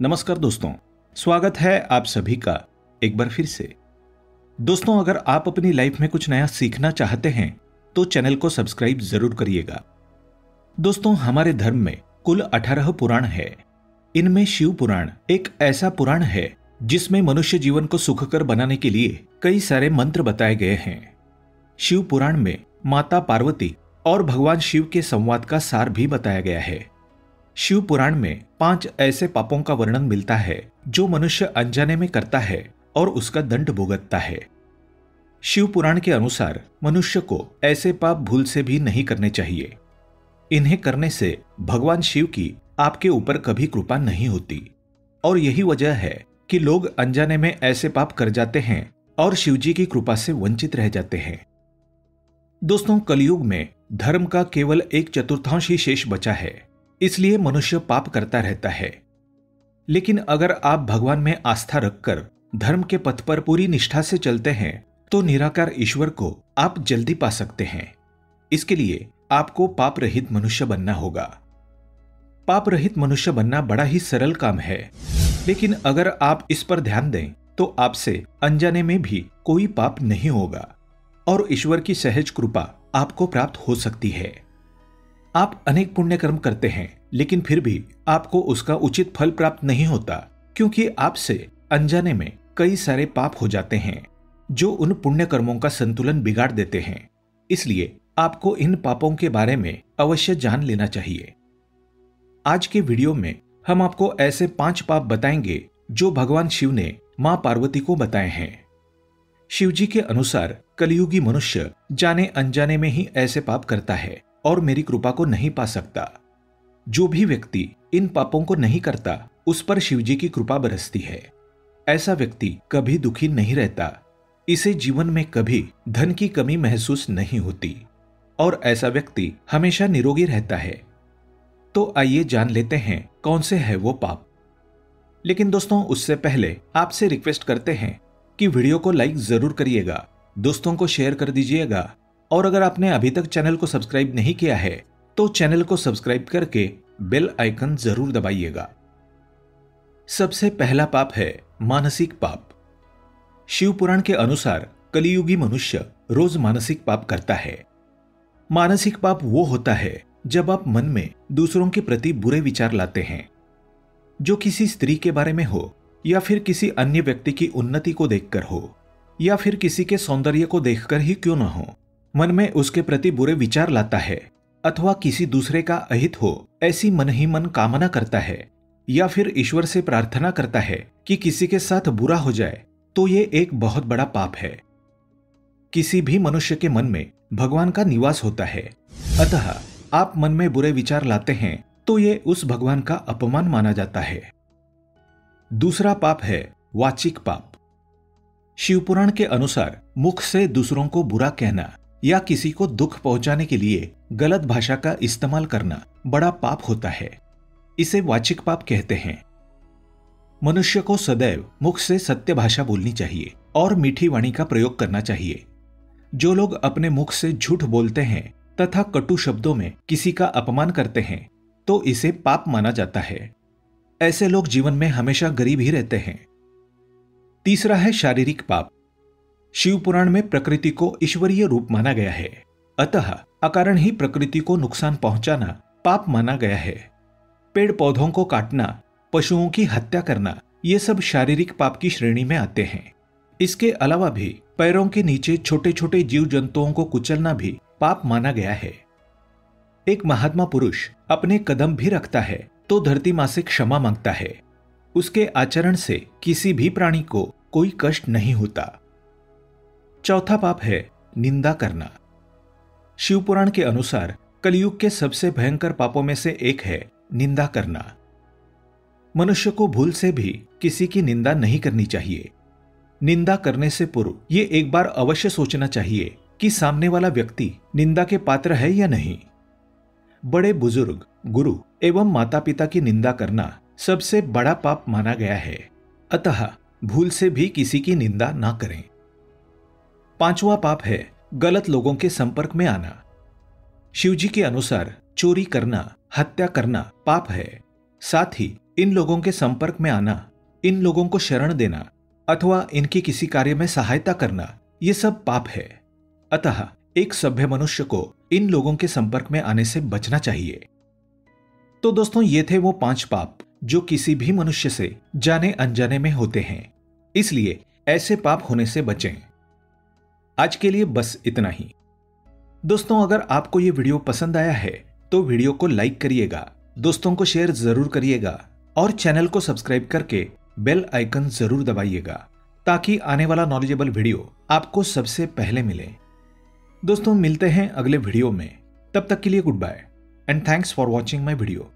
नमस्कार दोस्तों, स्वागत है आप सभी का एक बार फिर से। दोस्तों, अगर आप अपनी लाइफ में कुछ नया सीखना चाहते हैं तो चैनल को सब्सक्राइब जरूर करिएगा। दोस्तों, हमारे धर्म में कुल 18 पुराण है। इनमें शिव पुराण एक ऐसा पुराण है जिसमें मनुष्य जीवन को सुखकर बनाने के लिए कई सारे मंत्र बताए गए हैं। शिव पुराण में माता पार्वती और भगवान शिव के संवाद का सार भी बताया गया है। शिव पुराण में 5 ऐसे पापों का वर्णन मिलता है जो मनुष्य अनजाने में करता है और उसका दंड भुगतता है। शिव पुराण के अनुसार मनुष्य को ऐसे पाप भूल से भी नहीं करने चाहिए। इन्हें करने से भगवान शिव की आपके ऊपर कभी कृपा नहीं होती और यही वजह है कि लोग अनजाने में ऐसे पाप कर जाते हैं और शिव जी की कृपा से वंचित रह जाते हैं। दोस्तों, कलयुग में धर्म का केवल 1/4 ही शेष बचा है, इसलिए मनुष्य पाप करता रहता है। लेकिन अगर आप भगवान में आस्था रखकर धर्म के पथ पर पूरी निष्ठा से चलते हैं तो निराकार ईश्वर को आप जल्दी पा सकते हैं। इसके लिए आपको पाप रहित मनुष्य बनना होगा। पाप रहित मनुष्य बनना बड़ा ही सरल काम है, लेकिन अगर आप इस पर ध्यान दें तो आपसे अनजाने में भी कोई पाप नहीं होगा और ईश्वर की सहज कृपा आपको प्राप्त हो सकती है। आप अनेक पुण्य कर्म करते हैं, लेकिन फिर भी आपको उसका उचित फल प्राप्त नहीं होता, क्योंकि आपसे अनजाने में कई सारे पाप हो जाते हैं जो उन पुण्य कर्मों का संतुलन बिगाड़ देते हैं। इसलिए आपको इन पापों के बारे में अवश्य जान लेना चाहिए। आज के वीडियो में हम आपको ऐसे 5 पाप बताएंगे जो भगवान शिव ने मां पार्वती को बताए हैं। शिव जी के अनुसार कलयुगी मनुष्य जाने अनजाने में ही ऐसे पाप करता है और मेरी कृपा को नहीं पा सकता। जो भी व्यक्ति इन पापों को नहीं करता उस पर शिवजी की कृपा बरसती है। ऐसा व्यक्ति कभी दुखी नहीं रहता, इसे जीवन में कभी धन की कमी महसूस नहीं होती और ऐसा व्यक्ति हमेशा निरोगी रहता है। तो आइए जान लेते हैं कौन से है वो पाप। लेकिन दोस्तों, उससे पहले आपसे रिक्वेस्ट करते हैं कि वीडियो को लाइक जरूर करिएगा, दोस्तों को शेयर कर दीजिएगा और अगर आपने अभी तक चैनल को सब्सक्राइब नहीं किया है तो चैनल को सब्सक्राइब करके बेल आइकन जरूर दबाइएगा। सबसे पहला पाप है मानसिक पाप। शिव पुराण के अनुसार कलियुगी मनुष्य रोज मानसिक पाप करता है। मानसिक पाप वो होता है जब आप मन में दूसरों के प्रति बुरे विचार लाते हैं, जो किसी स्त्री के बारे में हो या फिर किसी अन्य व्यक्ति की उन्नति को देखकर हो या फिर किसी के सौंदर्य को देखकर ही क्यों न हो, मन में उसके प्रति बुरे विचार लाता है अथवा किसी दूसरे का अहित हो ऐसी मन ही मन कामना करता है या फिर ईश्वर से प्रार्थना करता है कि किसी के साथ बुरा हो जाए, तो ये एक बहुत बड़ा पाप है। किसी भी मनुष्य के मन में भगवान का निवास होता है, अतः आप मन में बुरे विचार लाते हैं तो ये उस भगवान का अपमान माना जाता है। दूसरा पाप है वाचिक पाप। शिव पुराण के अनुसार मुख से दूसरों को बुरा कहना या किसी को दुख पहुंचाने के लिए गलत भाषा का इस्तेमाल करना बड़ा पाप होता है। इसे वाचिक पाप कहते हैं। मनुष्य को सदैव मुख से सत्य भाषा बोलनी चाहिए और मीठी वाणी का प्रयोग करना चाहिए। जो लोग अपने मुख से झूठ बोलते हैं तथा कटु शब्दों में किसी का अपमान करते हैं तो इसे पाप माना जाता है। ऐसे लोग जीवन में हमेशा गरीब ही रहते हैं। तीसरा है शारीरिक पाप। शिव पुराण में प्रकृति को ईश्वरीय रूप माना गया है, अतः अकारण ही प्रकृति को नुकसान पहुंचाना पाप माना गया है। पेड़ पौधों को काटना, पशुओं की हत्या करना, ये सब शारीरिक पाप की श्रेणी में आते हैं। इसके अलावा भी पैरों के नीचे छोटे छोटे जीव जंतुओं को कुचलना भी पाप माना गया है। एक महात्मा पुरुष अपने कदम भी रखता है तो धरती मां से क्षमा मांगता है। उसके आचरण से किसी भी प्राणी को कोई कष्ट नहीं होता। चौथा पाप है निंदा करना। शिव पुराण के अनुसार कलयुग के सबसे भयंकर पापों में से एक है निंदा करना। मनुष्य को भूल से भी किसी की निंदा नहीं करनी चाहिए। निंदा करने से पूर्व ये एक बार अवश्य सोचना चाहिए कि सामने वाला व्यक्ति निंदा के पात्र है या नहीं। बड़े बुजुर्ग, गुरु एवं माता पिता की निंदा करना सबसे बड़ा पाप माना गया है, अतः भूल से भी किसी की निंदा ना करें। पांचवा पाप है गलत लोगों के संपर्क में आना। शिवजी के अनुसार चोरी करना, हत्या करना पाप है। साथ ही इन लोगों के संपर्क में आना, इन लोगों को शरण देना अथवा इनकी किसी कार्य में सहायता करना, ये सब पाप है। अतः एक सभ्य मनुष्य को इन लोगों के संपर्क में आने से बचना चाहिए। तो दोस्तों, ये थे वो 5 पाप जो किसी भी मनुष्य से जाने अनजाने में होते हैं, इसलिए ऐसे पाप होने से बचें। आज के लिए बस इतना ही। दोस्तों, अगर आपको ये वीडियो पसंद आया है तो वीडियो को लाइक करिएगा, दोस्तों को शेयर जरूर करिएगा और चैनल को सब्सक्राइब करके बेल आइकन जरूर दबाइएगा ताकि आने वाला नॉलेजेबल वीडियो आपको सबसे पहले मिले। दोस्तों, मिलते हैं अगले वीडियो में। तब तक के लिए goodbye and thanks for watching my video.